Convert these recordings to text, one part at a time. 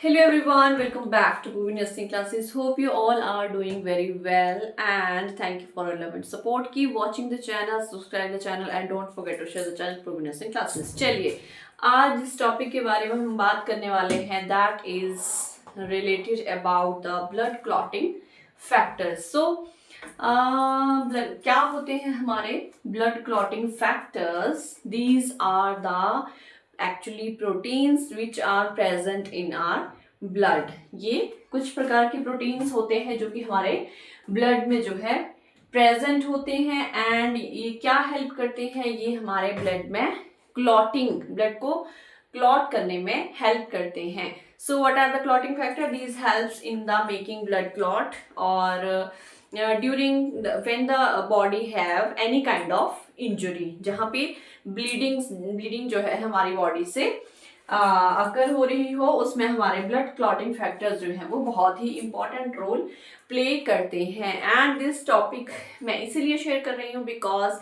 Hello everyone, welcome back to Purvi Nursing Classes. Hope you all are doing very well and thank you for your love and support. Keep watching the channel, subscribe the channel and don't forget to share the channel Purvi Nursing Classes. चलिए आज इस topic के बारे में हम बात करने वाले हैं that is related about the blood clotting factors. So क्या होते हैं हमारे blood clotting factors? These are the actually proteins which are present in our blood. ये कुछ प्रकार के प्रोटीन्स होते हैं जो कि हमारे ब्लड में जो है प्रेजेंट होते हैं एंड ये क्या हेल्प करते हैं, ये हमारे ब्लड में क्लॉटिंग, ब्लड को क्लॉट करने में हेल्प करते हैं. So what are the clotting factor? These helps in the making blood clot और during when the body have any kind of injury, जहाँ पे ब्लीडिंग जो है हमारी बॉडी से अकर हो रही हो, उसमें हमारे ब्लड क्लॉटिंग फैक्टर्स जो हैं वो बहुत ही इंपॉर्टेंट रोल प्ले करते हैं. एंड दिस टॉपिक मैं इसीलिए शेयर कर रही हूँ बिकॉज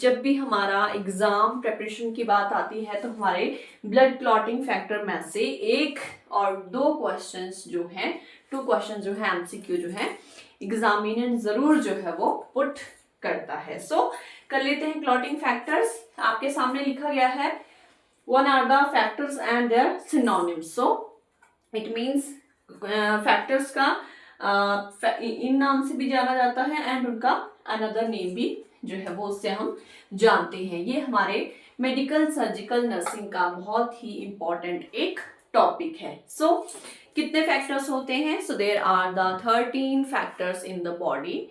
जब भी हमारा एग्जाम प्रिपरेशन की बात आती है तो हमारे ब्लड क्लॉटिंग फैक्टर में से एक और दो क्वेश्चंस जो हैं, 2 क्वेश्चन जो है एमसीक्यू जो है एग्जामिनर जरूर जो है वो पुट करता है. सो कर लेते हैं क्लॉटिंग फैक्टर्स. आपके सामने लिखा गया है one are the factors and their synonyms. So it means factors का इन नाम से भी जाना जाता है एंड उनका अनदर नेम भी जो है वो उससे हम जानते हैं. ये हमारे मेडिकल सर्जिकल नर्सिंग का बहुत ही इंपॉर्टेंट एक टॉपिक है. सो कितने फैक्टर्स होते हैं? So there are the 13 factors in the body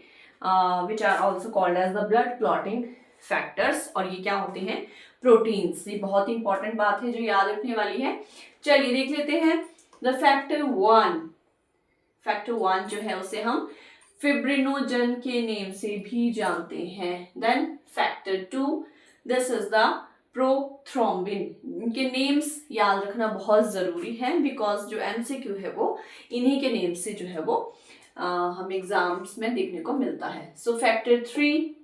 which are also called as the blood clotting factors. और ये क्या होते हैं? प्रोटीन्स. ये बहुत ही इंपॉर्टेंट बात है जो याद रखने वाली है. चलिए देख लेते हैं. द फैक्टर वन जो है उसे हम फिब्रिनोजन के नेम से भी जानते हैं. Then factor 2, this is the prothrombin. इनके नेम्स याद रखना बहुत जरूरी है बिकॉज जो एमसीक्यू है वो इन्हीं के नेम से जो है वो हम एग्जाम्स में देखने को मिलता है. So factor 3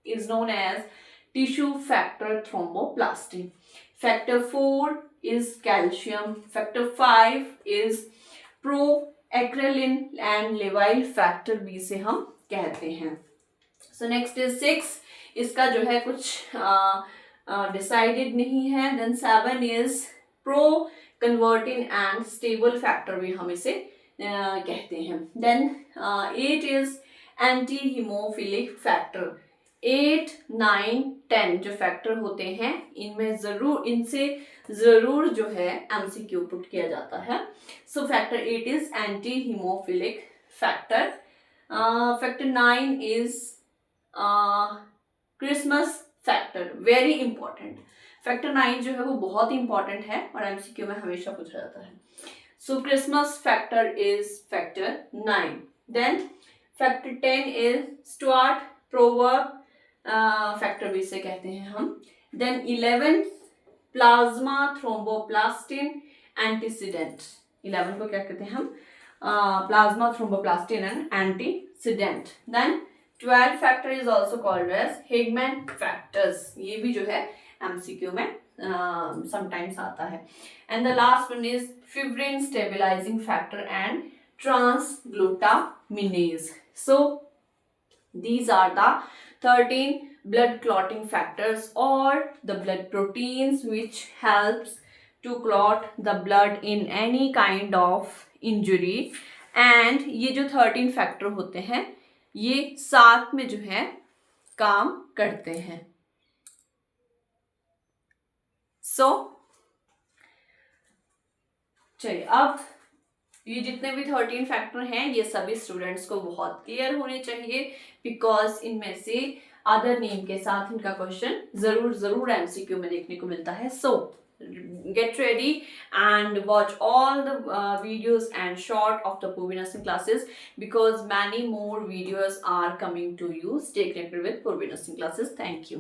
is known as tissue factor thromboplastin. Factor 4 is calcium. Factor 5 is proaccelerin and लेवाइल फैक्टर बी से हम कहते हैं. So next is 6. इसका जो है कुछ डिसाइडेड नहीं है. Then 7 is proconvertin and stable factor भी हम इसे कहते हैं. Then 8 is anti haemophilic factor. 8, 9, 10 जो फैक्टर होते हैं इनसे जरूर जो है एमसीक्यू पुट किया जाता है. So factor 8 is anti haemophilic factor. Factor 9 is Christmas factor. Very important. Factor 9 जो है वो बहुत ही इंपॉर्टेंट है और एमसीक्यू में हमेशा पूछा जाता है. So Christmas factor is factor 9. Then factor 10 is Stuart proverb factor भी से कहते हैं हम. Then 11 plasma thromboplastin antecedent. 11 को क्या कहते हैं हम? Plasma thromboplastin and antecedent. Then 12 factor is also called as Hagman factors. ये भी जो है MCQ में sometimes आता है. And the last one is fibrin stabilizing factor and transglutaminase. So these are the 13 blood clotting factors or the blood proteins which helps to clot the blood in any kind of injury. And ये जो 13 factor होते हैं ये साथ में जो है काम करते हैं. सो चलिए अब ये जितने भी 13 फैक्टर हैं ये सभी स्टूडेंट्स को बहुत क्लियर होने चाहिए बिकॉज इनमें से अदर नेम के साथ इनका क्वेश्चन जरूर एमसीक्यू में देखने को मिलता है. सो get ready and watch all the videos and short of the Purvi Nursing classes because many more videos are coming to you. Stay connected with Purvi Nursing classes. Thank you.